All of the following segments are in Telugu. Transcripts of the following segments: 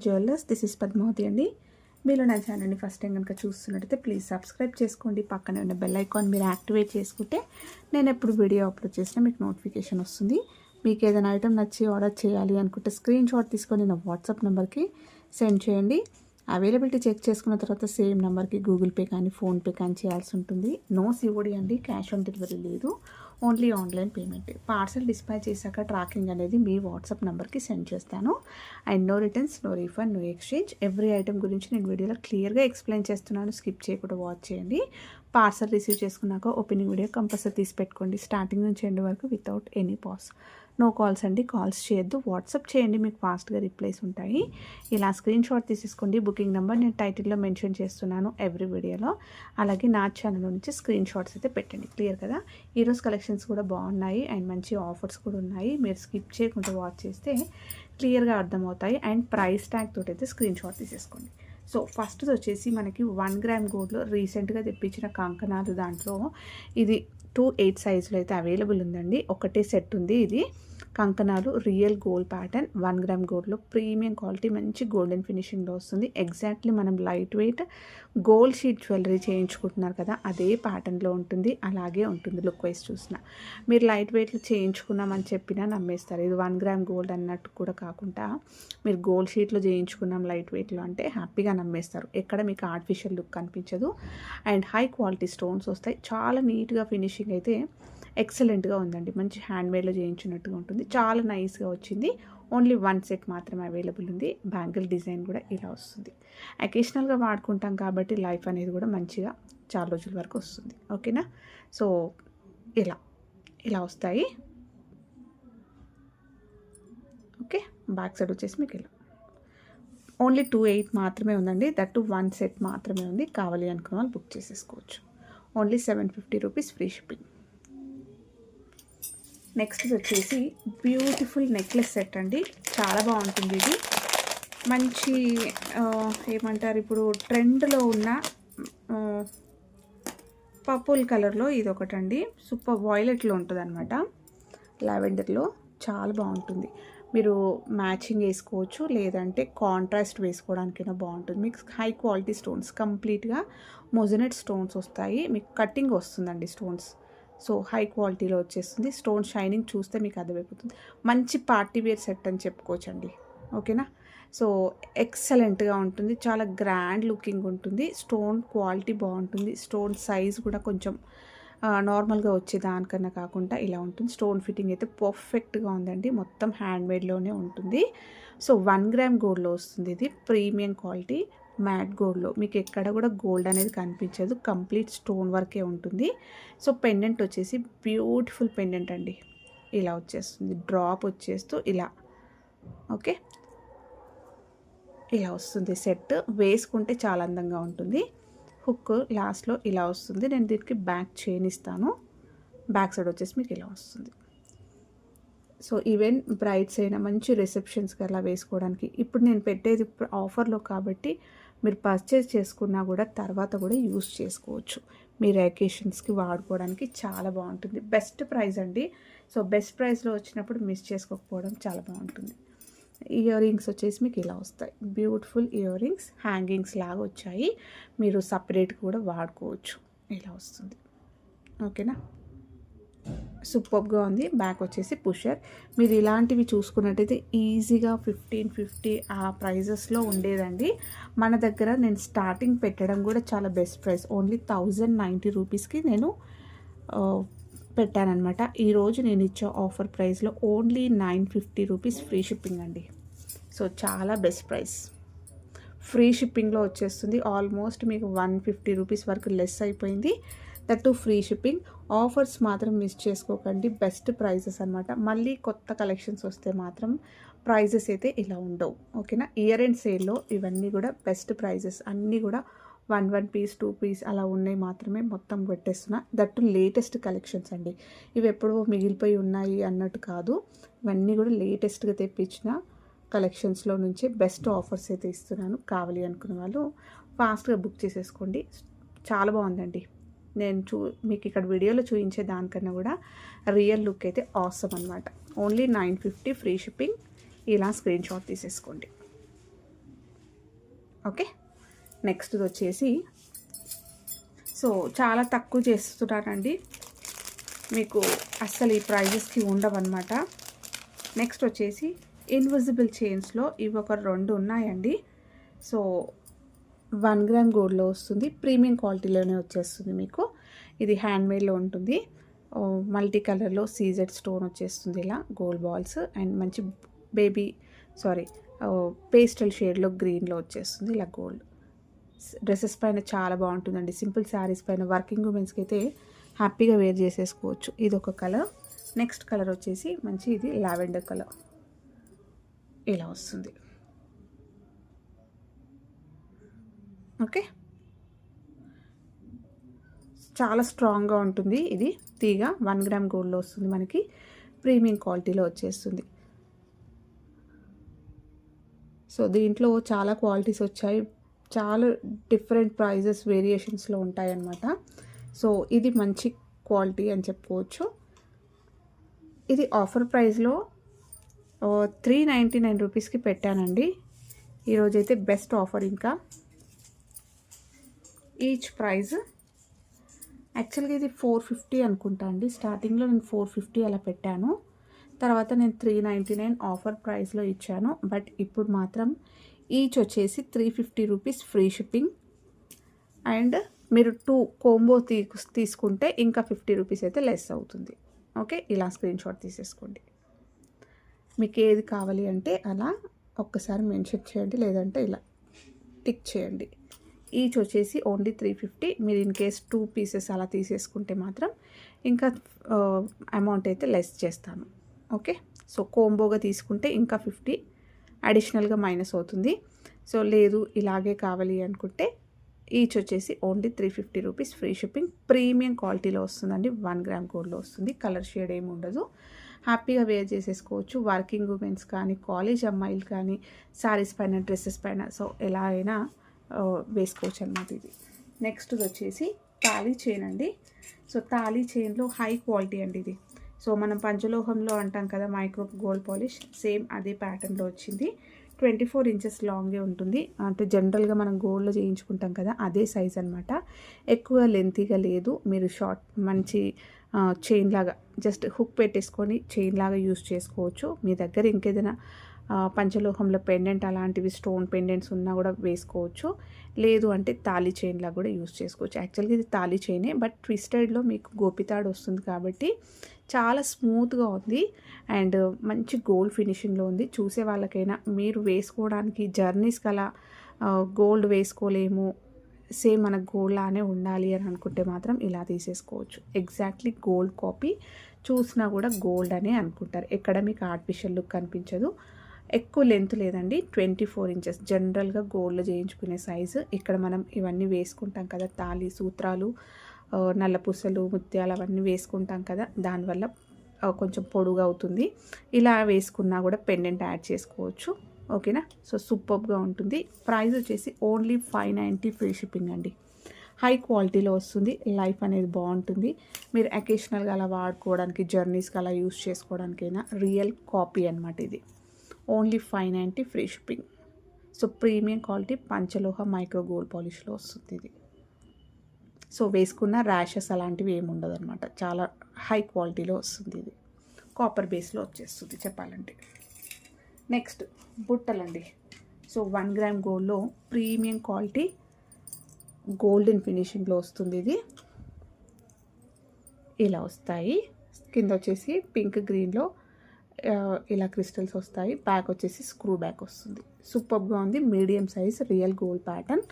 జ్యువెలర్స్. దిస్ ఇస్ పద్మావతి అండి. మీరు నా ఛానల్ని ఫస్ట్ టైం కనుక చూస్తున్నట్టయితే ప్లీజ్ సబ్స్క్రైబ్ చేసుకోండి. పక్కనే ఉన్న బెల్ ఐకాన్ మీరు యాక్టివేట్ చేసుకుంటే నేను ఎప్పుడు వీడియో అప్లోడ్ చేసినా మీకు నోటిఫికేషన్ వస్తుంది. మీకు ఏదైనా ఐటమ్ నచ్చి ఆర్డర్ చేయాలి అనుకుంటే స్క్రీన్ షాట్ తీసుకొని నా వాట్సాప్ నెంబర్కి సెండ్ చేయండి. అవైలబిలిటీ చెక్ చేసుకున్న తర్వాత సేమ్ నెంబర్కి గూగుల్ పే కానీ ఫోన్పే కానీ చేయాల్సి ఉంటుంది. నో సిఓడి అండి, క్యాష్ ఆన్ డెలివరీ లేదు, only online payment. Parcel dispatch చేశాక ట్రాకింగ్ అనేది మీ వాట్సాప్ నెంబర్కి సెండ్ చేస్తాను. And no returns, no refund, no exchange. Every item గురించి నేను వీడియోలో క్లియర్గా ఎక్స్ప్లెయిన్ చేస్తున్నాను. స్కిప్ చేయకుండా వాచ్ చేయండి. పార్సల్ రిసీవ్ చేసుకున్నాక ఓపెనింగ్ వీడియో కంపల్సరీ తీసి పెట్టుకోండి, స్టార్టింగ్ నుంచి ఎండ్ వరకు without any pause. No calls అండి, కాల్స్ చేయొద్దు, వాట్సాప్ చేయండి, మీకు ఫాస్ట్గా రిప్లైస్ ఉంటాయి. ఇలా స్క్రీన్ షాట్ తీసేసుకోండి. బుకింగ్ నెంబర్ నేను టైటిల్లో మెన్షన్ చేస్తున్నాను ఎవ్రీ వీడియోలో. అలాగే నా ఛానల్ నుంచి స్క్రీన్ షాట్స్ అయితే పెట్టండి. క్లియర్ కదా. ఈరోజు కలెక్షన్స్ కూడా బాగున్నాయి అండ్ మంచి ఆఫర్స్ కూడా ఉన్నాయి. మీరు స్కిప్ చేయకుండా వాచ్ చేస్తే క్లియర్గా అర్థమవుతాయి. అండ్ ప్రైస్ ట్యాగ్ తోటి అయితే స్క్రీన్ షాట్ తీసేసుకోండి. సో ఫస్ట్ వచ్చేసి మనకి 1 గ్రామ్ గోల్డ్లో రీసెంట్గా తెప్పించిన కంకణాలు. దాంట్లో ఇది 2/8 సైజులో అయితే అవైలబుల్ ఉందండి. ఒకటే సెట్ ఉంది. ఇది కంకణాలు రియల్ గోల్డ్ ప్యాటర్న్ 1 గ్రామ్ గోల్డ్లో ప్రీమియం క్వాలిటీ మంచి గోల్డెన్ ఫినిషింగ్లో వస్తుంది. ఎగ్జాక్ట్లీ మనం light weight gold sheet jewellery చేయించుకుంటున్నారు కదా, అదే ప్యాటర్న్లో ఉంటుంది. అలాగే ఉంటుంది లుక్ వైజ్ చూసిన. మీరు లైట్ వెయిట్లో చేయించుకున్నామని చెప్పినా నమ్మేస్తారు. ఇది 1 గ్రామ్ గోల్డ్ అన్నట్టు కూడా కాకుండా మీరు గోల్డ్ షీట్లో చేయించుకున్నాం లైట్ వెయిట్లో అంటే హ్యాపీగా నమ్మేస్తారు. ఎక్కడ మీకు ఆర్టిఫిషియల్ లుక్ కనిపించదు. అండ్ హై క్వాలిటీ స్టోన్స్ వస్తాయి. చాలా నీట్గా ఫినిషింగ్ అయితే ఎక్సలెంట్గా ఉందండి. మంచి హ్యాండ్మేడ్లో చేయించినట్టుగా ఉంటుంది. చాలా నైస్గా వచ్చింది. ఓన్లీ 1 సెట్ మాత్రమే అవైలబుల్ ఉంది. బ్యాంగిల్ డిజైన్ కూడా ఇలా వస్తుంది. అకేషనల్గా వాడుకుంటాం కాబట్టి లైఫ్ అనేది కూడా మంచిగా చాలా రోజుల వరకు వస్తుంది. ఓకేనా. సో ఇలా వస్తాయి. ఓకే, బ్యాక్ సైడ్ వచ్చేసి మీకు ఇలా ఓన్లీ 2/8 మాత్రమే ఉందండి. దట్ 1 సెట్ మాత్రమే ఉంది. కావాలి అనుకున్న వాళ్ళు బుక్ చేసేసుకోవచ్చు. Only 750 rupees free shipping. Next వచ్చేసి బ్యూటిఫుల్ నెక్లెస్ సెట్ అండి. చాలా బాగుంటుంది ఇది. మంచి ఏమంటారు, ఇప్పుడు ట్రెండ్లో ఉన్న పర్పుల్ కలర్లో ఇది ఒకటండి. సూపర్ వాయిలెట్లో ఉంటుంది అనమాట, లావెండర్లో. చాలా బాగుంటుంది. మీరు మ్యాచింగ్ వేసుకోవచ్చు, లేదంటే కాంట్రాస్ట్ వేసుకోవడానికైనా బాగుంటుంది. మీకు హై క్వాలిటీ స్టోన్స్, కంప్లీట్గా మొజనెట్ స్టోన్స్ వస్తాయి. మీకు కట్టింగ్ వస్తుందండి స్టోన్స్. సో హై క్వాలిటీలో వచ్చేస్తుంది. స్టోన్ షైనింగ్ చూస్తే మీకు అర్థమైపోతుంది. మంచి పార్టీ వేర్ సెట్ అని చెప్పుకోవచ్చండి. ఓకేనా. సో ఎక్సలెంట్గా ఉంటుంది. చాలా గ్రాండ్ లుకింగ్ ఉంటుంది. స్టోన్ క్వాలిటీ బాగుంటుంది. స్టోన్ సైజ్ కూడా కొంచెం నార్మల్గా వచ్చే దానికన్నా కాకుండా ఇలా ఉంటుంది. స్టోన్ ఫిట్టింగ్ అయితే పర్ఫెక్ట్గా ఉందండి. మొత్తం హ్యాండ్మేడ్లోనే ఉంటుంది. సో 1 గ్రామ్ గోల్డ్లో వస్తుంది. ఇది ప్రీమియం క్వాలిటీ మ్యాట్ గోల్డ్లో. మీకు ఎక్కడ కూడా గోల్డ్ అనేది కనిపించదు. కంప్లీట్ స్టోన్ వర్కే ఉంటుంది. సో పెండెంట్ వచ్చేసి బ్యూటిఫుల్ పెండెంట్ అండి. ఇలా వచ్చేస్తుంది. డ్రాప్ వచ్చేస్తూ ఇలా. ఓకే, ఇలా వస్తుంది సెట్. వేసుకుంటే చాలా అందంగా ఉంటుంది. హుక్ లాస్ట్లో ఇలా వస్తుంది. నేను దీనికి బ్యాక్ చైన్ ఇస్తాను. బ్యాక్ సైడ్ వచ్చేసి మీకు ఇలా వస్తుంది. సో ఈవెన్ బ్రైడ్స్ అయినా మంచి రిసెప్షన్స్కి అలా వేసుకోవడానికి. ఇప్పుడు నేను పెట్టేది ఆఫర్లో కాబట్టి మీరు పర్చేస్ చేసుకున్నా కూడా తర్వాత కూడా యూస్ చేసుకోవచ్చు. మీరు అకేషన్స్కి వాడుకోవడానికి చాలా బాగుంటుంది. బెస్ట్ ప్రైస్ అండి. సో బెస్ట్ ప్రైస్లో వచ్చినప్పుడు మిస్ చేసుకోకపోవడం చాలా బాగుంటుంది. ఇయర్ రింగ్స్ వచ్చేసి మీకు ఇలా వస్తాయి. బ్యూటిఫుల్ ఇయర్ రింగ్స్ హ్యాంగింగ్స్ లాగా వచ్చాయి. మీరు సపరేట్ కూడా వాడుకోవచ్చు. ఇలా వస్తుంది. ఓకేనా. సూపర్గా ఉంది. బ్యాక్ వచ్చేసి పుషర్. మీరు ఇలాంటివి చూసుకున్నట్టయితే ఈజీగా 1550 ఆ ప్రైజెస్లో ఉండేదండి. మన దగ్గర నేను స్టార్టింగ్ పెట్టడం కూడా చాలా బెస్ట్ ప్రైస్. ఓన్లీ 1090 రూపీస్కి నేను పెట్టానమాట. ఈరోజు నేను ఇచ్చే ఆఫర్ ప్రైస్లో ఓన్లీ 950 రూపీస్ ఫ్రీ షిప్పింగ్ అండి. సో చాలా బెస్ట్ ప్రైస్. ఫ్రీ షిప్పింగ్లో వచ్చేస్తుంది. ఆల్మోస్ట్ మీకు 150 రూపీస్ వరకు లెస్ అయిపోయింది. That free shipping. ఆఫర్స్ మాత్రం మిస్ చేసుకోకండి. బెస్ట్ ప్రైజెస్ అనమాట. మళ్ళీ కొత్త కలెక్షన్స్ వస్తే మాత్రం ప్రైజెస్ అయితే ఇలా ఉండవు. ఓకేనా. ఇయర్ అండ్ సేల్లో ఇవన్నీ కూడా బెస్ట్ ప్రైజెస్. అన్నీ కూడా 1 పీస్ 2 పీస్ అలా ఉన్నాయి మాత్రమే మొత్తం పెట్టేస్తున్నా. దట్టు లేటెస్ట్ కలెక్షన్స్ అండి. ఇవి ఎప్పుడో మిగిలిపోయి ఉన్నాయి అన్నట్టు కాదు. ఇవన్నీ కూడా లేటెస్ట్గా తెప్పించిన కలెక్షన్స్లో నుంచే బెస్ట్ ఆఫర్స్ అయితే ఇస్తున్నాను. కావాలి అనుకున్న వాళ్ళు ఫాస్ట్గా బుక్ చేసేసుకోండి. చాలా బాగుందండి. నేను మీకు ఇక్కడ వీడియోలో చూపించే దానికన్నా కూడా రియల్ లుక్ అయితే ఆసమ్ అనమాట. Only 950 free shipping. ఇలా స్క్రీన్ షాట్ తీసేసుకోండి. ఓకే. నెక్స్ట్ వచ్చేసి సో చాలా తక్కువ చేస్తున్నానండి, మీకు అస్సలు ఈ ప్రైజెస్కి ఉండవన్నమాట. నెక్స్ట్ వచ్చేసి ఇన్విజిబుల్ చైన్స్లో ఇవి ఒక 2 ఉన్నాయండి. సో 1 గ్రామ్ గోల్డ్లో వస్తుంది, ప్రీమియం క్వాలిటీలోనే వచ్చేస్తుంది మీకు. ఇది హ్యాండ్మేడ్లో ఉంటుంది, మల్టీ కలర్లో సీజెడ్ స్టోన్ వచ్చేస్తుంది ఇలా గోల్డ్ బాల్స్, అండ్ మంచి పేస్టల్ షేడ్లో గ్రీన్లో వచ్చేస్తుంది ఇలా గోల్డ్. డ్రెస్సెస్ పైన చాలా బాగుంటుందండి, సింపుల్ శారీస్ పైన వర్కింగ్ ఉమెన్స్కి అయితే హ్యాపీగా వేర్ చేసేసుకోవచ్చు. ఇది ఒక కలర్. నెక్స్ట్ కలర్ వచ్చేసి మంచి ఇది లావెండర్ కలర్ ఇలా వస్తుంది. ఓకే, చాలా స్ట్రాంగ్గా ఉంటుంది ఇది తీగ. 1 గ్రామ్ గోల్డ్లో వస్తుంది మనకి, ప్రీమియం క్వాలిటీలో వచ్చేస్తుంది. సో దీంట్లో చాలా క్వాలిటీస్ వచ్చాయి, చాలా డిఫరెంట్ ప్రైజెస్ వేరియేషన్స్లో ఉంటాయన్నమాట. సో ఇది మంచి క్వాలిటీ అని చెప్పుకోవచ్చు. ఇది ఆఫర్ ప్రైస్లో 399 రూపీస్కి పెట్టానండి ఈరోజైతే, బెస్ట్ ఆఫర్. ఇంకా ఈచ్ ప్రైజ్ యాక్చువల్గా ఇది 450 అనుకుంటా అండి, స్టార్టింగ్లో నేను 450 అలా పెట్టాను, తర్వాత నేను 399 ఆఫర్ ప్రైస్లో ఇచ్చాను. బట్ ఇప్పుడు మాత్రం ఈచ్ వచ్చేసి 350 రూపీస్ ఫ్రీ షిప్పింగ్, అండ్ మీరు 2 కోంబో తీసుకుంటే ఇంకా 50 రూపీస్ అయితే లెస్ అవుతుంది. ఓకే, ఇలా స్క్రీన్ షాట్ తీసేసుకోండి. మీకు ఏది కావాలి అంటే అలా ఒక్కసారి మెన్షన్ చేయండి, లేదంటే ఇలా టిక్ చేయండి. ఈచ్ వచ్చేసి ఓన్లీ 350. మీరు ఇన్ కేస్ 2 పీసెస్ అలా తీసేసుకుంటే మాత్రం ఇంకా అమౌంట్ అయితే లెస్ చేస్తాను. ఓకే, సో కోంబోగా తీసుకుంటే ఇంకా 50 అడిషనల్గా మైనస్ అవుతుంది. సో లేదు ఇలాగే కావాలి అనుకుంటే ఈచ్ వచ్చేసి only 350 rupees free shipping. Premium క్వాలిటీలో వస్తుందండి, 1 గ్రామ్ గోల్డ్లో వస్తుంది, కలర్ షేడ్ ఏమి ఉండదు, హ్యాపీగా వేర్ చేసేసుకోవచ్చు. వర్కింగ్ ఉమెన్స్ కానీ, కాలేజ్ అమ్మాయిలు కానీ, శారీస్ పైన, డ్రెస్సెస్ పైన, సో ఎలా అయినా వేసుకోవచ్చు అన్నమాట ఇది. నెక్స్ట్ వచ్చేసి తాళీ చైన్ అండి. సో తాళీ చైన్లో హై క్వాలిటీ అండి ఇది. సో మనం పంచలోహంలో అంటాం కదా మైక్రో గోల్డ్ పాలిష్, సేమ్ అదే ప్యాటర్న్లో వచ్చింది. 24 ఇంచెస్ లాంగే ఉంటుంది, అంటే జనరల్గా మనం గోల్డ్లో చేయించుకుంటాం కదా అదే సైజ్ అనమాట. ఎక్కువ లెంతీగా లేదు, మీరు షార్ట్ మంచి చైన్ లాగా జస్ట్ హుక్ పెట్టేసుకొని చైన్ లాగా యూస్ చేసుకోవచ్చు. మీ దగ్గర ఇంకేదైనా పంచలోహంలో పెండెంట్ అలాంటివి స్టోన్ పెండెంట్స్ ఉన్నా కూడా వేసుకోవచ్చు, లేదు అంటే తాళీ చైన్లా కూడా యూస్ చేసుకోవచ్చు. యాక్చువల్గా ఇది తాళీ చైనే, బట్ ట్విస్టెడ్లో మీకు గోపితాడు వస్తుంది కాబట్టి చాలా స్మూత్గా ఉంది, అండ్ మంచి గోల్డ్ ఫినిషింగ్లో ఉంది. చూసే వాళ్ళకైనా మీరు వేసుకోవడానికి జర్నీస్కి అలా గోల్డ్ వేసుకోలేము, సేమ్ మన గోల్డ్ లానే ఉండాలి అని అనుకుంటే మాత్రం ఇలా తీసేసుకోవచ్చు. ఎగ్జాక్ట్లీ గోల్డ్ కాపీ, చూసినా కూడా గోల్డ్ అనే అనుకుంటారు, ఎక్కడ మీకు ఆర్టిఫిషియల్ లుక్ కనిపించదు. ఎక్కువ లెంత్ లేదండి, 24 ఇంచెస్ జనరల్గా గోల్డ్లో చేయించుకునే సైజు. ఇక్కడ మనం ఇవన్నీ వేసుకుంటాం కదా, తాళి, సూత్రాలు, నల్లపూసలు, ముత్యాలు అవన్నీ వేసుకుంటాం కదా, దానివల్ల కొంచెం పొడుగా అవుతుంది. ఇలా వేసుకున్నా కూడా పెండెంట్ యాడ్ చేసుకోవచ్చు. ఓకేనా, సో సూపర్గా ఉంటుంది. ప్రైస్ వచ్చేసి ఓన్లీ 590 ఫ్రీ షిప్పింగ్ అండి. హై క్వాలిటీలో వస్తుంది, లైఫ్ అనేది బాగుంటుంది. మీరు అకేషనల్గా అలా వాడుకోవడానికి, జర్నీస్కి అలా యూస్ చేసుకోవడానికైనా రియల్ కాపీ అనమాట ఇది. Only 590 free shipping. So premium quality పంచలోహ మైక్రో గోల్డ్ పాలిష్లో వస్తుంది ఇది. సో వేసుకున్న ర్యాషెస్ అలాంటివి ఏమి ఉండదు అనమాట, చాలా హై క్వాలిటీలో వస్తుంది ఇది. కాపర్ బేస్లో వచ్చేస్తుంది చెప్పాలంటే. నెక్స్ట్ బుట్టలండి. సో 1 గ్రామ్ గోల్డ్లో ప్రీమియం క్వాలిటీ గోల్డెన్ ఫినిషింగ్లో వస్తుంది ఇది. ఇలా వస్తాయి, కింద వచ్చేసి పింక్ గ్రీన్లో ఇలా క్రిస్టల్స్ వస్తాయి, బ్యాక్ వచ్చేసి స్క్రూ బ్యాక్ వస్తుంది. సూపర్గా ఉంది, medium size real gold pattern.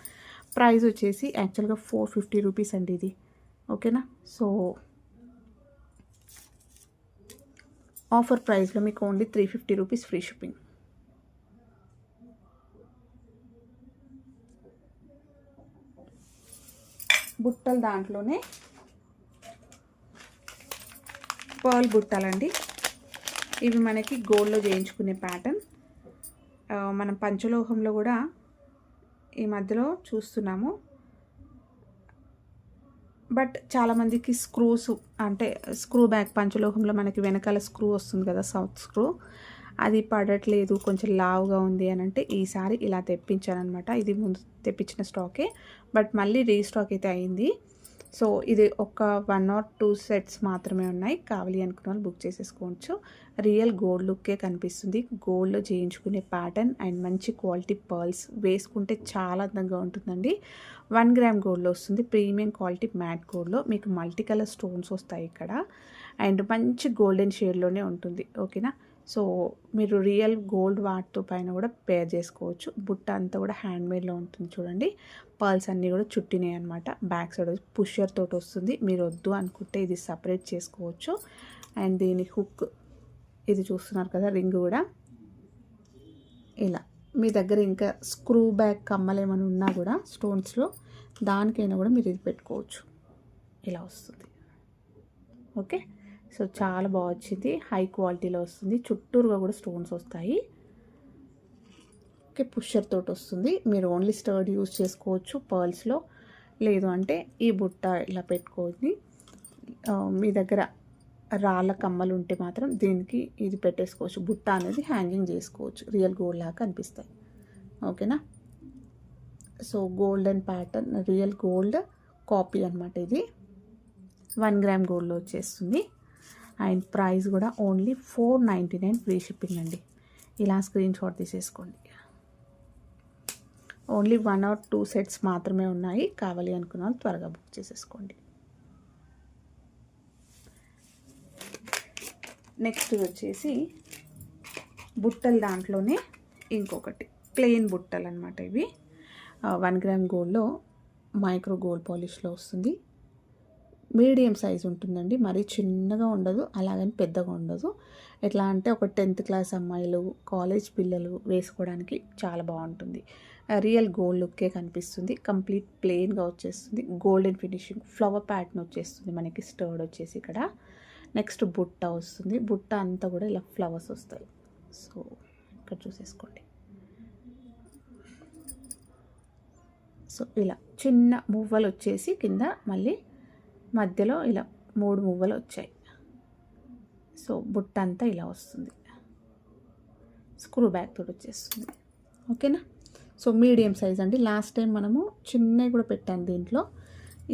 Price వచ్చేసి యాక్చువల్గా 450 రూపీస్ అండి ఇది. ఓకేనా, సో ఆఫర్ ప్రైస్లో మీకు ఓన్లీ 350 రూపీస్ ఫ్రీ షిప్పింగ్. బుట్టలు దాంట్లోనే పర్ల్ బుట్టలండి. ఇవి మనకి గోల్డ్లో చేయించుకునే ప్యాటర్న్. మనం పంచలోహంలో కూడా ఈ మధ్యలో చూస్తున్నాము, బట్ చాలామందికి స్క్రూస్ అంటే స్క్రూ బ్యాక్, పంచలోహంలో మనకి వెనకాల స్క్రూ వస్తుంది కదా, సౌత్ స్క్రూ, అది పడట్లేదు, కొంచెం లావుగా ఉంది అని అంటే ఈసారి ఇలా తెప్పించాను అనమాట. ఇది ముందు తెప్పించిన స్టాకే, బట్ మళ్ళీ రీస్టాక్ అయితే అయింది. సో ఇది ఒక 1 or 2 సెట్స్ మాత్రమే ఉన్నాయి. కావాలి అనుకున్న వాళ్ళు బుక్ చేసేసుకోవచ్చు. రియల్ గోల్డ్ లుక్కే కనిపిస్తుంది. గోల్డ్లో చేయించుకునే ప్యాటర్న్ అండ్ మంచి క్వాలిటీ పర్ల్స్ వేసుకుంటే చాలా అందంగా ఉంటుందండి. 1 గ్రామ్ గోల్డ్లో వస్తుంది. ప్రీమియం క్వాలిటీ మ్యాట్ గోల్డ్లో మీకు మల్టీ కలర్ స్టోన్స్ వస్తాయి ఇక్కడ. అండ్ మంచి గోల్డెన్ షేడ్లోనే ఉంటుంది. ఓకేనా. సో మీరు రియల్ గోల్డ్ వాటితో పైన కూడా పేర్ చేసుకోవచ్చు. బుట్ట అంతా కూడా హ్యాండ్మేడ్లో ఉంటుంది చూడండి. పర్ల్స్ అన్నీ కూడా చుట్టినాయి అనమాట. బ్యాక్ సైడ్ పుషర్ తోటి వస్తుంది. మీరు వద్దు అనుకుంటే ఇది సపరేట్ చేసుకోవచ్చు. అండ్ దీని హుక్ ఇది చూస్తున్నారు కదా, రింగ్ కూడా ఇలా. మీ దగ్గర ఇంకా స్క్రూ బ్యాక్ కమ్మలు ఏమైనా ఉన్నా కూడా స్టోన్స్లో దానికైనా కూడా మీరు ఇది పెట్టుకోవచ్చు. ఇలా వస్తుంది. ఓకే. సో చాలా బాగా వచ్చింది. హై క్వాలిటీలో వస్తుంది. చుట్టూరుగా కూడా స్టోన్స్ వస్తాయి. ఓకే. పుషర్ తోటి వస్తుంది. మీరు ఓన్లీ స్టర్డ్ యూజ్ చేసుకోవచ్చు పర్ల్స్లో. లేదు అంటే ఈ బుట్ట ఇలా పెట్టుకొని మీ దగ్గర రాళ్ళ కమ్మలు ఉంటే మాత్రం దీనికి ఇది పెట్టేసుకోవచ్చు. బుట్ట అనేది హ్యాంగింగ్ చేసుకోవచ్చు. రియల్ గోల్డ్ లాగా కనిపిస్తాయి. ఓకేనా. So golden pattern real gold copy అనమాట. ఇది 1 గ్రామ్ గోల్డ్లో వచ్చేస్తుంది. అండ్ ప్రైస్ కూడా ఓన్లీ 499 ఫ్రీ షిప్పింగ్ అండి. ఇలా స్క్రీన్ షాట్ తీసేసుకోండి. ఓన్లీ 1 or 2 సెట్స్ మాత్రమే ఉన్నాయి. కావాలి అనుకున్న వాళ్ళు త్వరగా బుక్ చేసేసుకోండి. నెక్స్ట్ వచ్చేసి బుట్టల దాంట్లోనే ఇంకొకటి ప్లెయిన్ బుట్టలు అనమాట. ఇవి 1 గ్రామ్ గోల్డ్లో మైక్రో గోల్డ్ పాలిష్లో వస్తుంది. మీడియం సైజ్ ఉంటుందండి. మరీ చిన్నగా ఉండదు, అలాగని పెద్దగా ఉండదు. ఎట్లా అంటే ఒక 10th క్లాస్ అమ్మాయిలు, కాలేజ్ పిల్లలు వేసుకోవడానికి చాలా బాగుంటుంది. రియల్ గోల్డ్ లుక్కే కనిపిస్తుంది. కంప్లీట్ ప్లెయిన్గా వచ్చేస్తుంది. గోల్డెన్ ఫినిషింగ్ ఫ్లవర్ ప్యాటర్న్ వచ్చేస్తుంది మనకి. స్టర్డ్ వచ్చేసి ఇక్కడ. నెక్స్ట్ బుట్ట వస్తుంది. బుట్ట అంతా కూడా ఇలా ఫ్లవర్స్ వస్తాయి. సో ఇక్కడ చూసేసుకోండి. సో ఇలా చిన్న మువ్వలు వచ్చేసి కింద మళ్ళీ మధ్యలో ఇలా 3 మువ్వలు వచ్చాయి. సో బుట్ట అంతా ఇలా వస్తుంది. స్క్రూ బ్యాక్ తోటి వచ్చేస్తుంది. ఓకేనా. సో మీడియం సైజ్ అండి. లాస్ట్ టైం మనము చిన్నవి కూడా పెట్టాను దీంట్లో.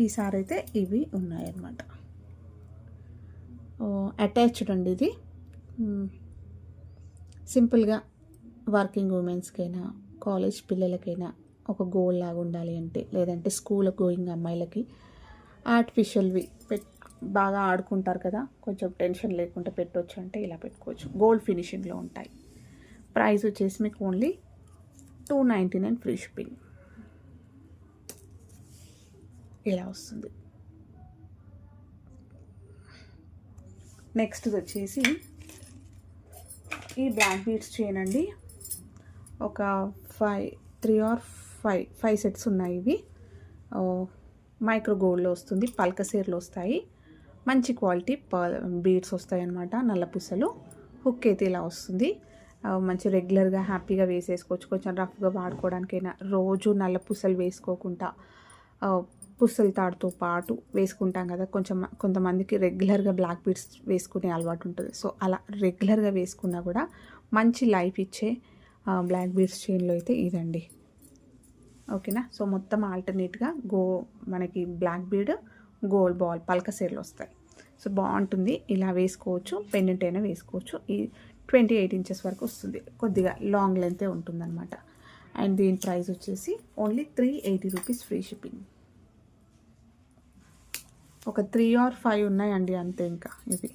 ఈసారి అయితే ఇవి ఉన్నాయన్నమాట. అటాచ్డ్ అండి ఇది. సింపుల్గా వర్కింగ్ ఉమెన్స్కైనా కాలేజ్ పిల్లలకైనా ఒక గోల్ లాగా ఉండాలి అంటే, లేదంటే స్కూల్ గోయింగ్ అమ్మాయిలకి ఆర్టిఫిషియల్వి బాగా ఆడుకుంటారు కదా, కొంచెం టెన్షన్ లేకుండా పెట్టవచ్చు అంటే ఇలా పెట్టుకోవచ్చు. గోల్డ్ ఫినిషింగ్లో ఉంటాయి. ప్రైస్ వచ్చేసి మీకు ఓన్లీ 299 ఫ్రీ షిప్పింగ్. ఇలా వస్తుంది. నెక్స్ట్ వచ్చేసి ఈ బ్లాక్ బీడ్స్ చైన్ అండి. ఒక 3 or 5 సెట్స్ ఉన్నాయి. ఇవి మైక్రో గోల్డ్లో వస్తుంది. పల్కసేర్లో వస్తాయి. మంచి క్వాలిటీ బీడ్స్ వస్తాయి అన్నమాట. నల్ల పూసలు. హుక్ అయితే ఇలా వస్తుంది. మంచి రెగ్యులర్గా హ్యాపీగా వేసేసుకోవచ్చు. కొంచెం రఫ్గా వాడుకోవడానికైనా, రోజు నల్ల పూసలు వేసుకోకుండా పుస్తల తాడుతో పాటు వేసుకుంటాం కదా. కొంతమందికి రెగ్యులర్గా బ్లాక్ బీడ్స్ వేసుకునే అలవాటు ఉంటుంది. సో అలా రెగ్యులర్గా వేసుకున్నా కూడా మంచి లైఫ్ ఇచ్చే బ్లాక్ బీడ్స్ చైన్లో అయితే ఇదండి. ఓకేనా. సో మొత్తం ఆల్టర్నేట్గా మనకి బ్లాక్ బీడ్, గోల్డ్ బాల్, పల్కసేర్లు వస్తాయి. సో బాగుంటుంది. ఇలా వేసుకోవచ్చు. పెండెంట్ అయినా వేసుకోవచ్చు. ఈ 28 ఇంచెస్ వరకు వస్తుంది. కొద్దిగా లాంగ్ లెంతే ఉంటుందన్నమాట. అండ్ దీని ప్రైస్ వచ్చేసి ఓన్లీ 380 రూపీస్ ఫ్రీ షిప్పింగ్. ఒక 3 or 5 ఉన్నాయండి అంతే. ఇంకా ఇవి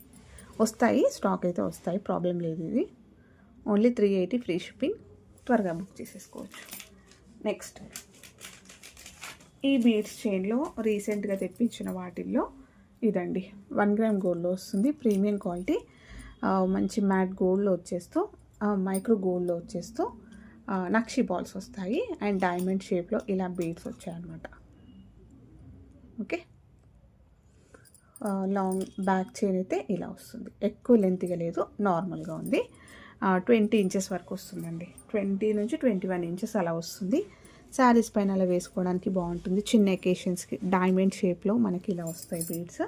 వస్తాయి, స్టాక్ అయితే వస్తాయి, ప్రాబ్లం లేదు. ఇది ఓన్లీ 380 ఫ్రీ షిప్పింగ్. త్వరగా బుక్ చేసేసుకోవచ్చు. నెక్స్ట్ ఈ బీడ్స్ చైన్లో రీసెంట్గా తెప్పించిన వాటిల్లో ఇదండి. 1 గ్రామ్ గోల్డ్లో వస్తుంది. Premium quality. మంచి మ్యాట్ గోల్డ్లో వచ్చేస్తూ, మైక్రో గోల్డ్లో వచ్చేస్తూ నక్షి బాల్స్ వస్తాయి. అండ్ డైమండ్ షేప్లో ఇలా బీడ్స్ వచ్చాయన్నమాట. ఓకే. లాంగ్ బ్యాక్ చైన్ అయితే ఇలా వస్తుంది. ఎక్కువ లెంత్గా లేదు, నార్మల్గా ఉంది. 20 ఇంచెస్ వరకు వస్తుందండి. 20 నుంచి 21 ఇంచెస్ అలా వస్తుంది. శారీస్ పైన అలా వేసుకోవడానికి బాగుంటుంది. చిన్న ఎకేషన్స్కి డైమండ్ షేప్లో మనకి ఇలా వస్తాయి బీడ్స్.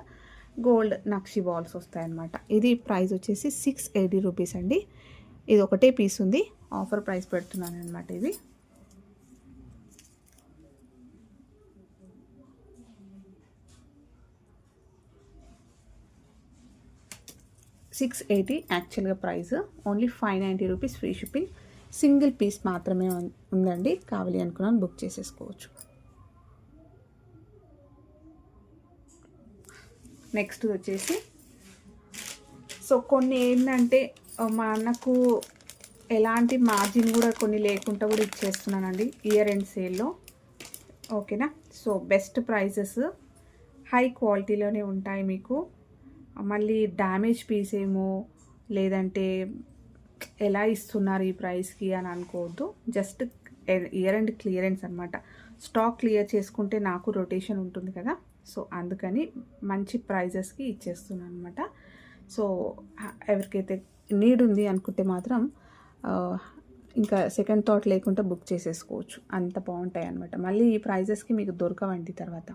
గోల్డ్ నక్షి బాల్స్ వస్తాయన్నమాట. ఇది ప్రైస్ వచ్చేసి 680 రూపీస్ అండి. ఇది ఒకటే పీస్ ఉంది, ఆఫర్ ప్రైస్ పెడుతున్నాను అనమాట. ఇది 680 యాక్చువల్గా price, only 590 rupees free shipping. Single piece మాత్రమే ఉందండి, కావాలి అనుకున్నాను బుక్ చేసేసుకోవచ్చు. నెక్స్ట్ వచ్చేసి సో కొన్ని ఏంటంటే మనకు ఎలాంటి మార్జిన్ కూడా కొన్ని లేకుండా కూడా ఇచ్చేస్తున్నానండి ఇయర్ ఎండ్ సేల్లో, ఓకేనా. సో బెస్ట్ ప్రైజెస్, హై క్వాలిటీలోనే ఉంటాయి మీకు. మళ్ళీ డ్యామేజ్ పీస్ ఏమో లేదంటే ఎలా ఇస్తున్నారు ఈ ప్రైస్కి అని అనుకోవద్దు. జస్ట్ ఇయర్ అండ్ క్లియరెన్స్ అనమాట. స్టాక్ క్లియర్ చేసుకుంటే నాకు రొటేషన్ ఉంటుంది కదా, సో అందుకని మంచి ప్రైజెస్కి ఇచ్చేస్తున్నాను అనమాట. సో ఎవరికైతే నీడ్ ఉంది అనుకుంటే మాత్రం ఇంకా సెకండ్ థాట్ లేకుండా బుక్ చేసేసుకోవచ్చు, అంత బాగుంటాయి అనమాట. మళ్ళీ ఈ ప్రైజెస్కి మీకు దొరకవండి తర్వాత,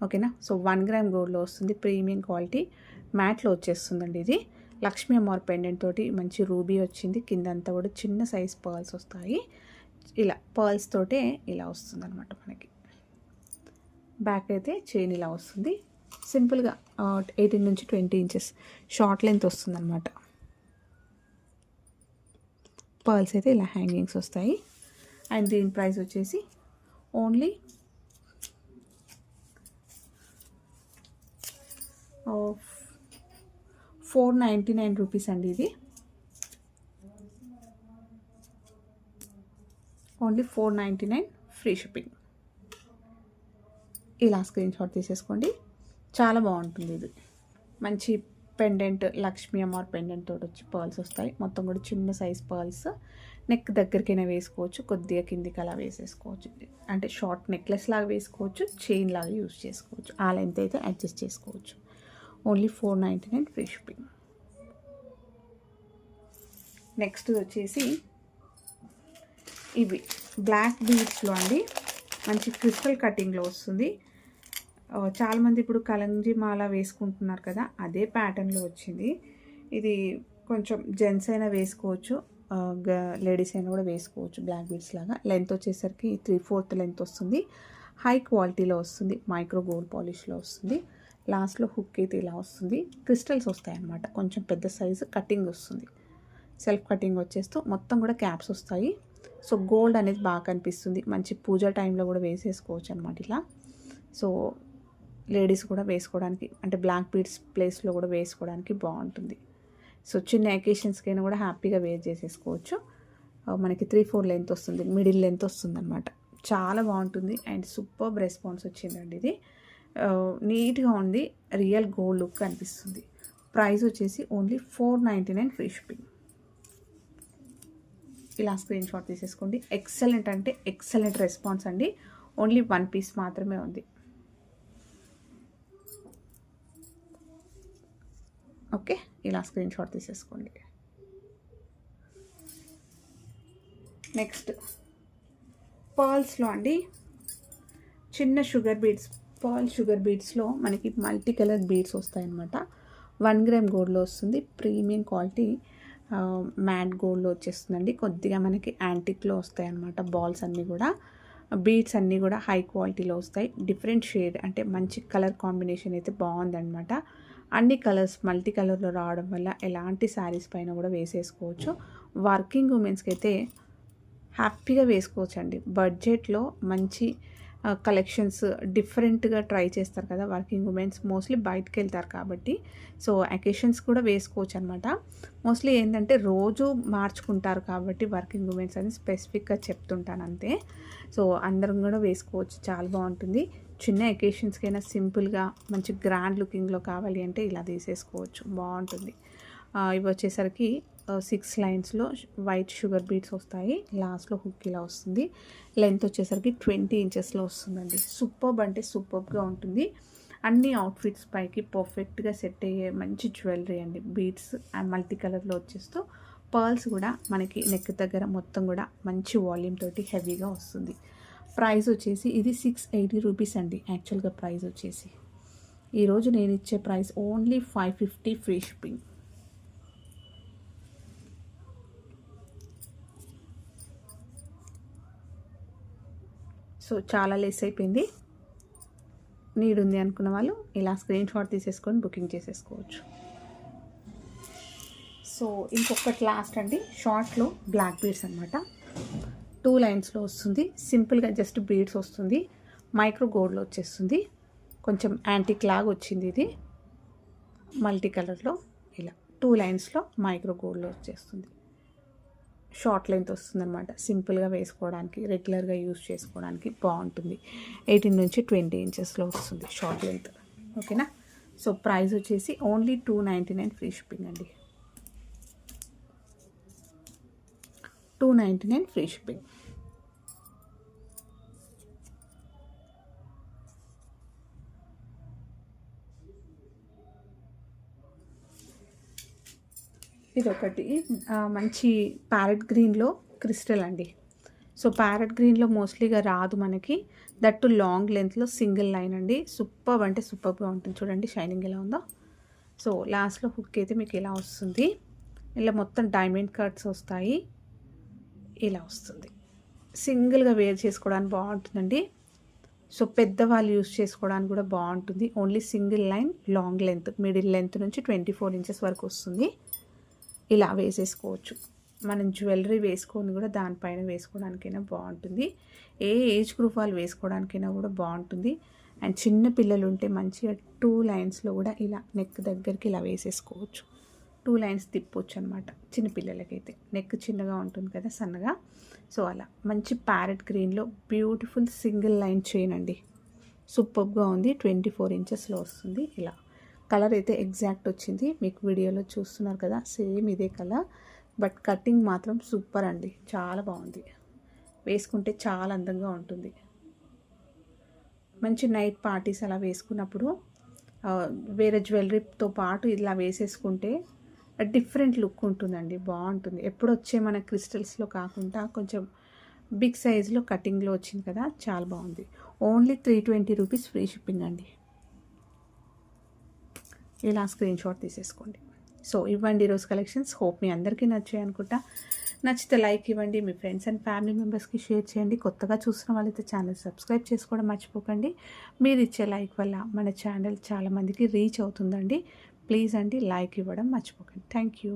ఓకేనా. సో 1 గ్రామ్ గోల్డ్లో వస్తుంది, ప్రీమియం క్వాలిటీ మ్యాట్లో వచ్చేస్తుందండి. ఇది లక్ష్మీ అమ్మవారి పెండెంట్ తోటి మంచి రూబీ వచ్చింది, కిందంతా కూడా చిన్న సైజ్ పర్ల్స్ వస్తాయి. ఇలా పర్ల్స్ తోటే ఇలా వస్తుంది అనమాట మనకి. బ్యాక్ అయితే చైన్ ఇలా వస్తుంది, సింపుల్గా 18 నుంచి 20 ఇంచెస్ షార్ట్ లెంత్ వస్తుంది అనమాట. పర్ల్స్ అయితే ఇలా హ్యాంగింగ్స్ వస్తాయి. అండ్ దీని ప్రైస్ వచ్చేసి ఓన్లీ 499 రూపీస్ అండి. ఇది ఓన్లీ 499 ఫ్రీ షిప్పింగ్. ఇలా స్క్రీన్ షాట్ తీసేసుకోండి, చాలా బాగుంటుంది. ఇది మంచి పెండెంట్, లక్ష్మీ అమ్మవారి పెండెంట్ తోటి వచ్చి పర్ల్స్ వస్తాయి. మొత్తం కూడా చిన్న సైజ్ పర్ల్స్, నెక్ దగ్గరికైనా వేసుకోవచ్చు, కొద్దిగా కిందికి అలా వేసేసుకోవచ్చు. అంటే షార్ట్ నెక్లెస్ లాగా వేసుకోవచ్చు, చైన్ లాగా యూజ్ చేసుకోవచ్చు, ఆ లెంత్ అయితే అడ్జస్ట్ చేసుకోవచ్చు. Only 499 free shipping. నెక్స్ట్ వచ్చేసి ఇవి బ్లాక్ బీడ్స్లో అండి, మంచి క్రిస్టల్ కటింగ్లో వస్తుంది. చాలామంది ఇప్పుడు కలంజీ మాల వేసుకుంటున్నారు కదా, అదే ప్యాటర్న్లో వచ్చింది. ఇది కొంచెం జెంట్స్ అయినా వేసుకోవచ్చు, లేడీస్ అయినా కూడా వేసుకోవచ్చు. బ్లాక్ బీడ్స్ లాగా లెంత్ వచ్చేసరికి 3/4 లెంత్ వస్తుంది, హై క్వాలిటీలో వస్తుంది, మైక్రో గోల్డ్ పాలిష్లో వస్తుంది. లాస్ట్లో హుక్ అయితే ఇలా వస్తుంది, క్రిస్టల్స్ వస్తాయి అన్నమాట. కొంచెం పెద్ద సైజు కటింగ్ వస్తుంది, సెల్ఫ్ కటింగ్ వచ్చేస్తూ మొత్తం కూడా క్యాప్స్ వస్తాయి. సో గోల్డ్ అనేది బాగా కనిపిస్తుంది, మంచి పూజ టైంలో కూడా వేసేసుకోవచ్చు అనమాట ఇలా. సో లేడీస్ కూడా వేసుకోవడానికి, అంటే బ్లాక్ బీడ్స్ ప్లేస్లో కూడా వేసుకోవడానికి బాగుంటుంది. సో చిన్న అకేషన్స్కైనా కూడా హ్యాపీగా వేర్ చేసేసుకోవచ్చు. మనకి 3/4 లెంత్ వస్తుంది, మిడిల్ లెంత్ వస్తుంది అనమాట. చాలా బాగుంటుంది అండ్ సూపర్బ్ రెస్పాన్స్ వచ్చిందండి. ఇది నీట్గా ఉంది, రియల్ గోల్డ్ లుక్ అనిపిస్తుంది. ప్రైస్ వచ్చేసి ఓన్లీ 499 ఫ్రీ షిప్పింగ్. ఇలా స్క్రీన్ షాట్ తీసేసుకోండి. ఎక్సలెంట్ అంటే ఎక్సలెంట్ రెస్పాన్స్ అండి. ఓన్లీ 1 పీస్ మాత్రమే ఉంది. ఓకే, ఇలా స్క్రీన్ షాట్ తీసేసుకోండి. నెక్స్ట్ పర్ల్స్లో అండి, చిన్న షుగర్ బీడ్స్, పర్ల్ షుగర్ బీడ్స్లో మనకి మల్టీ కలర్ బీడ్స్ వస్తాయన్నమాట. 1 గ్రామ్ గోల్డ్లో వస్తుంది, ప్రీమియం క్వాలిటీ మ్యాట్ గోల్డ్లో వచ్చేస్తుందండి. కొద్దిగా మనకి యాంటిక్లో వస్తాయి అన్నమాట. బాల్స్ అన్నీ కూడా, బీడ్స్ అన్నీ కూడా హై క్వాలిటీలో వస్తాయి. డిఫరెంట్ షేడ్, అంటే మంచి కలర్ కాంబినేషన్ అయితే బాగుందన్నమాట. అన్ని కలర్స్ మల్టీ కలర్లో రావడం వల్ల ఎలాంటి శారీస్ పైన కూడా వేసేసుకోవచ్చు. వర్కింగ్ ఉమెన్స్కి అయితే హ్యాపీగా వేసుకోవచ్చు అండి. బడ్జెట్లో మంచి కలెక్షన్స్ డిఫరెంట్గా ట్రై చేస్తారు కదా వర్కింగ్ ఉమెన్స్, మోస్ట్లీ బయటకు వెళ్తారు కాబట్టి. సో అకేషన్స్ కూడా వేసుకోవచ్చు అనమాట. మోస్ట్లీ ఏంటంటే రోజు మార్చుకుంటారు కాబట్టి వర్కింగ్ ఉమెన్స్ అని స్పెసిఫిక్గా చెప్తుంటాను అంతే. సో అందరం కూడా వేసుకోవచ్చు, చాలా బాగుంటుంది. చిన్న అకేషన్స్కైనా సింపుల్గా మంచి గ్రాండ్ లుకింగ్లో కావాలి అంటే ఇలా తీసేసుకోవచ్చు, బాగుంటుంది. ఇవి వచ్చేసరికి 6 లైన్స్లో వైట్ షుగర్ బీడ్స్ వస్తాయి. లాస్ట్లో హుక్ ఇలా వస్తుంది. లెంత్ వచ్చేసరికి 20 ఇంచెస్లో వస్తుందండి. సూపర్బ్ అంటే సూపర్బ్గా ఉంటుంది. అన్ని అవుట్ఫిట్స్ పైకి పర్ఫెక్ట్గా సెట్ అయ్యే మంచి జ్యువెలరీ అండి. బీడ్స్ అండ్ మల్టీ కలర్లో వచ్చేస్తూ పర్ల్స్ కూడా మనకి నెక్ దగ్గర మొత్తం కూడా మంచి వాల్యూమ్ తోటి హెవీగా వస్తుంది. ప్రైస్ వచ్చేసి ఇది 680 రూపీస్ అండి. యాక్చువల్గా ప్రైస్ వచ్చేసి ఈరోజు నేను ఇచ్చే price only 550 free shipping. So చాలా లెస్ అయిపోయింది. నీడ్ ఉంది అనుకున్న వాళ్ళు ఇలా స్క్రీన్ షాట్ తీసేసుకొని బుకింగ్ చేసేసుకోవచ్చు. సో ఇంకొకటి లాస్ట్ అండి, షార్ట్లో బ్లాక్ బీడ్స్ అనమాట. 2 లైన్స్లో వస్తుంది. సింపుల్గా జస్ట్ బీడ్స్ వస్తుంది. మైక్రో గోల్డ్లో వచ్చేస్తుంది. కొంచెం యాంటిక్ లాగా వచ్చింది ఇది, మల్టీ కలర్లో. ఇలా 2 లైన్స్లో మైక్రో గోల్డ్లో వచ్చేస్తుంది. షార్ట్ లెంత్ వస్తుంది అనమాట. సింపుల్గా వేసుకోవడానికి, రెగ్యులర్గా యూజ్ చేసుకోవడానికి బాగుంటుంది. 18 నుంచి 20 ఇంచెస్లో వస్తుంది షార్ట్ లెంత్. ఓకేనా. సో ప్రైస్ వచ్చేసి ఓన్లీ 299 ఫ్రీ షిప్పింగ్ అండి. 299 ఫ్రీ షిప్పింగ్. ఇదొకటి మంచి ప్యారెట్ గ్రీన్లో క్రిస్టల్ అండి. సో ప్యారెట్ గ్రీన్లో మోస్ట్లీగా రాదు మనకి, దట్టు లాంగ్ లెంత్లో సింగిల్ లైన్ అండి. సూపర్ అంటే సూపర్గా ఉంటుంది. చూడండి షైనింగ్ ఎలా ఉందో. సో లాస్ట్లో హుక్ అయితే మీకు ఇలా వస్తుంది. ఇలా మొత్తం డైమండ్ కట్స్ వస్తాయి. ఇలా వస్తుంది. సింగిల్గా వేర్ చేసుకోవడానికి బాగుంటుందండి. సో పెద్దవాళ్ళు యూజ్ చేసుకోవడానికి కూడా బాగుంటుంది. Only single line, long length, middle length నుంచి 24 ఇంచెస్ వరకు వస్తుంది. ఇలా వేసేసుకోవచ్చు. మనం జ్యువెలరీ వేసుకొని కూడా దానిపైన వేసుకోవడానికైనా బాగుంటుంది. ఏ ఏజ్ గ్రూప్ వాళ్ళు వేసుకోవడానికైనా కూడా బాగుంటుంది. అండ్ చిన్న పిల్లలు ఉంటే మంచిగా 2 లైన్స్లో కూడా ఇలా నెక్ దగ్గరికి ఇలా వేసేసుకోవచ్చు. 2 లైన్స్ తిప్పొచ్చు అనమాట. చిన్నపిల్లలకైతే నెక్ చిన్నగా ఉంటుంది కదా, సన్నగా. సో అలా మంచి ప్యారెట్ గ్రీన్లో బ్యూటిఫుల్ సింగిల్ లైన్ చైన్ అండి. సూపర్గా ఉంది. 24 ఇంచెస్లో వస్తుంది. ఇలా కలర్ అయితే ఎగ్జాక్ట్ వచ్చింది. మీకు వీడియోలో చూస్తున్నారు కదా, సేమ్ ఇదే కలర్. బట్ కటింగ్ మాత్రం సూపర్ అండి. చాలా బాగుంది. వేసుకుంటే చాలా అందంగా ఉంటుంది. మంచి నైట్ పార్టీస్ అలా వేసుకున్నప్పుడు వేరే జ్యువెలరీతో పాటు ఇలా వేసేసుకుంటే డిఫరెంట్ లుక్ ఉంటుందండి. బాగుంటుంది. ఎప్పుడు వచ్చే మన క్రిస్టల్స్లో కాకుండా కొంచెం బిగ్ సైజులో కటింగ్లో వచ్చింది కదా, చాలా బాగుంది. ఓన్లీ 320 రూపీస్ ఫ్రీ షిప్పింగ్ అండి. ఇలా స్క్రీన్ షాట్ తీసేసుకోండి. సో ఇవ్వండి ఈరోజు కలెక్షన్స్. హోప్ మీ అందరికీ నచ్చాయి అనుకుంటా. నచ్చితే లైక్ ఇవ్వండి, మీ ఫ్రెండ్స్ అండ్ ఫ్యామిలీ మెంబర్స్కి షేర్ చేయండి. కొత్తగా చూసిన వాళ్ళైతే ఛానల్ సబ్స్క్రైబ్ చేసుకోవడం మర్చిపోకండి. మీరు ఇచ్చే లైక్ వల్ల మన ఛానల్ చాలామందికి రీచ్ అవుతుందండి. ప్లీజ్ అండి లైక్ ఇవ్వడం మర్చిపోకండి. Thank you.